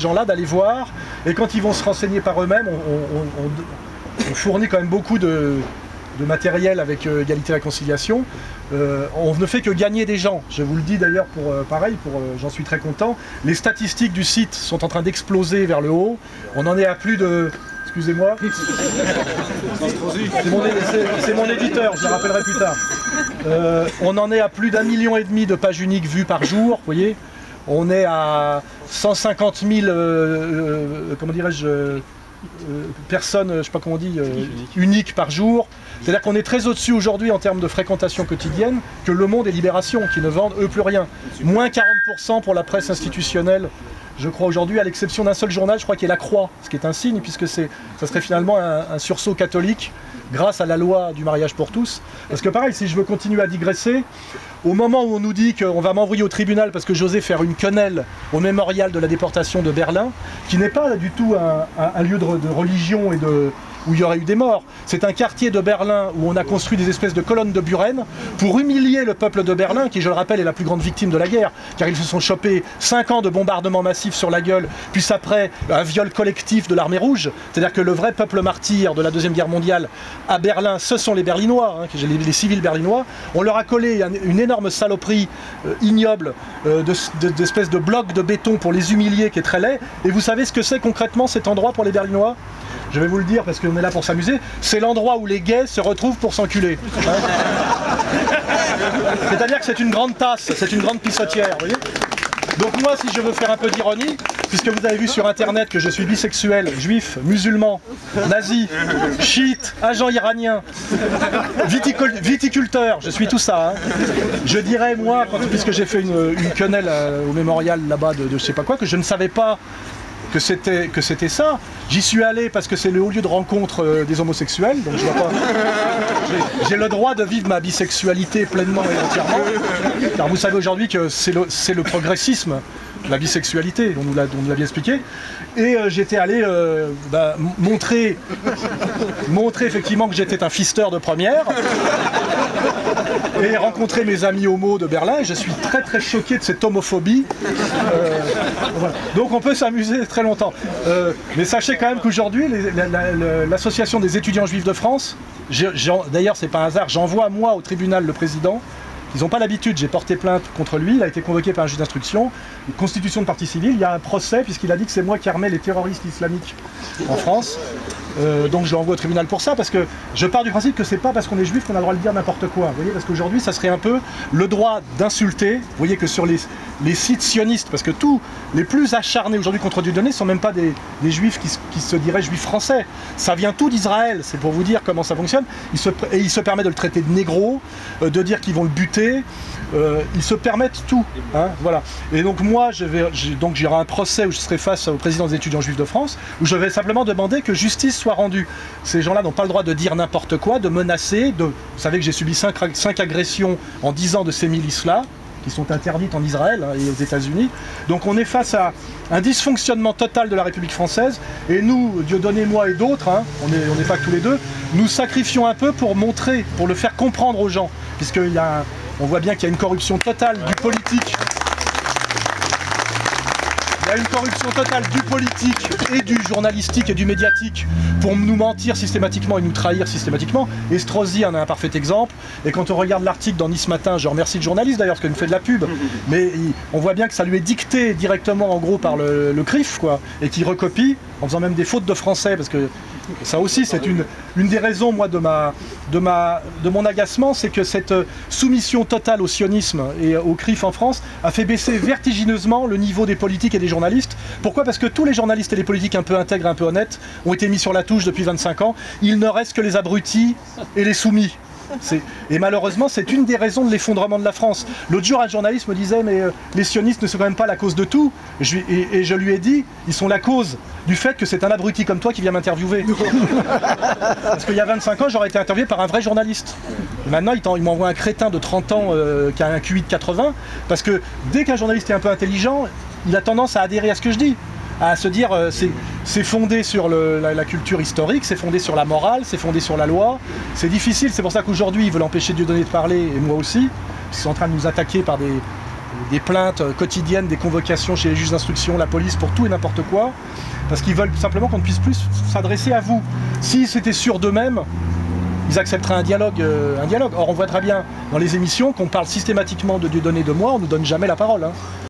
gens-là d'aller voir, et quand ils vont se renseigner par eux-mêmes, on fournit quand même beaucoup de matériel avec Égalité et Réconciliation. On ne fait que gagner des gens. Je vous le dis d'ailleurs, j'en suis très content. Les statistiques du site sont en train d'exploser vers le haut. On en est à plus de... Excusez-moi. C'est mon éditeur, je le rappellerai plus tard. On en est à plus d'1,5 million de pages uniques vues par jour, vous voyez. On est à 150 000, comment dirais-je, personnes, je ne sais pas comment on dit, uniques par jour. C'est-à-dire qu'on est très au-dessus aujourd'hui en termes de fréquentation quotidienne que Le Monde et Libération, qui ne vendent eux plus rien. Moins 40% pour la presse institutionnelle, je crois aujourd'hui, à l'exception d'un seul journal, je crois qu'il est La Croix, ce qui est un signe, puisque ça serait finalement un sursaut catholique grâce à la loi du mariage pour tous. Parce que pareil, si je veux continuer à digresser, au moment où on nous dit qu'on va m'envoyer au tribunal parce que j'osais faire une quenelle au mémorial de la déportation de Berlin, qui n'est pas du tout un lieu de religion et où il y aurait eu des morts. C'est un quartier de Berlin où on a construit des espèces de colonnes de Buren pour humilier le peuple de Berlin, qui, je le rappelle, est la plus grande victime de la guerre, car ils se sont chopés 5 ans de bombardements massifs sur la gueule, puis après un viol collectif de l'armée rouge. C'est-à-dire que le vrai peuple martyr de la Deuxième Guerre mondiale à Berlin, ce sont les Berlinois, hein, les civils berlinois. On leur a collé une énorme saloperie ignoble d'espèces de blocs de béton pour les humilier, qui est très laid. Et vous savez ce que c'est concrètement cet endroit pour les Berlinois ? Je vais vous le dire parce qu'on est là pour s'amuser, c'est l'endroit où les gays se retrouvent pour s'enculer. Hein. C'est-à-dire que c'est une grande tasse, c'est une grande pissotière, vous voyez. Donc moi, si je veux faire un peu d'ironie, puisque vous avez vu sur internet que je suis bisexuel, juif, musulman, nazi, chiite, agent iranien, viticulteur, je suis tout ça. Hein. Je dirais moi, puisque j'ai fait une quenelle au mémorial là-bas de je sais pas quoi, que je ne savais pas que c'était ça. J'y suis allé parce que c'est le haut lieu de rencontre des homosexuels, donc je vois pas. J'ai le droit de vivre ma bisexualité pleinement et entièrement. Car vous savez aujourd'hui que c'est le progressisme, la bisexualité, on nous l'a bien expliqué. Et j'étais allé montrer effectivement que j'étais un fisteur de première. Et rencontrer mes amis homo de Berlin, et je suis très très choqué de cette homophobie. Voilà. Donc on peut s'amuser très longtemps. Mais sachez quand même qu'aujourd'hui, l'association des étudiants juifs de France, d'ailleurs c'est pas un hasard, j'envoie moi au tribunal le président. Ils n'ont pas l'habitude, j'ai porté plainte contre lui, il a été convoqué par un juge d'instruction, une constitution de partie civile, il y a un procès puisqu'il a dit que c'est moi qui armais les terroristes islamiques en France. Donc je l'envoie au tribunal pour ça, parce que je pars du principe que c'est pas parce qu'on est juif qu'on a le droit de dire n'importe quoi. Vous voyez, parce qu'aujourd'hui ça serait un peu le droit d'insulter. Vous voyez que sur les sites sionistes, parce que tous les plus acharnés aujourd'hui contre Dieudonné ne sont même pas des juifs qui se diraient juifs français. Ça vient tout d'Israël, c'est pour vous dire comment ça fonctionne. Il se permet de le traiter de négro, de dire qu'ils vont le buter. Ils se permettent tout, hein, voilà. Et donc moi, j'irai un procès où je serai face au président des étudiants juifs de France, où je vais simplement demander que justice soit rendue. Ces gens-là n'ont pas le droit de dire n'importe quoi, de menacer. Vous savez que j'ai subi 5 agressions en 10 ans de ces milices-là, qui sont interdites en Israël et aux États-Unis. Donc on est face à un dysfonctionnement total de la République française. Et nous, Dieudonné, moi et d'autres, hein, on n'est pas que tous les deux, nous sacrifions un peu pour montrer, pour le faire comprendre aux gens, on voit bien qu'il y a une corruption totale du politique. Il y a une corruption totale du politique et du journalistique et du médiatique pour nous mentir systématiquement et nous trahir systématiquement. Estrosi en a un parfait exemple. Et quand on regarde l'article dans Nice Matin, je remercie le journaliste d'ailleurs parce qu'il nous fait de la pub, mais on voit bien que ça lui est dicté directement en gros par le CRIF, quoi, et qu'il recopie en faisant même des fautes de français, parce que ça aussi c'est une des raisons moi de mon agacement, c'est que cette soumission totale au sionisme et au CRIF en France a fait baisser vertigineusement le niveau des politiques et des journalistes. Pourquoi? Parce que tous les journalistes et les politiques un peu intègres, un peu honnêtes ont été mis sur la touche depuis 25 ans. Il ne reste que les abrutis et les soumis. Et malheureusement, c'est une des raisons de l'effondrement de la France. L'autre jour, un journaliste me disait « mais les sionistes ne sont quand même pas la cause de tout ». Et je lui ai dit « ils sont la cause du fait que c'est un abruti comme toi qui vient m'interviewer ». Parce qu'il y a 25 ans, j'aurais été interviewé par un vrai journaliste. Et maintenant, il m'envoie un crétin de 30 ans qui a un QI de 80, parce que dès qu'un journaliste est un peu intelligent, il a tendance à adhérer à ce que je dis. À se dire c'est fondé sur la culture historique, c'est fondé sur la morale, c'est fondé sur la loi. C'est difficile, c'est pour ça qu'aujourd'hui ils veulent empêcher Dieudonné de parler, et moi aussi. Ils sont en train de nous attaquer par des plaintes quotidiennes, des convocations chez les juges d'instruction, la police, pour tout et n'importe quoi, parce qu'ils veulent simplement qu'on ne puisse plus s'adresser à vous. S'ils étaient sûrs d'eux-mêmes, ils accepteraient un dialogue. Or, on voit très bien dans les émissions qu'on parle systématiquement de Dieudonné, de moi, on ne nous donne jamais la parole. Hein.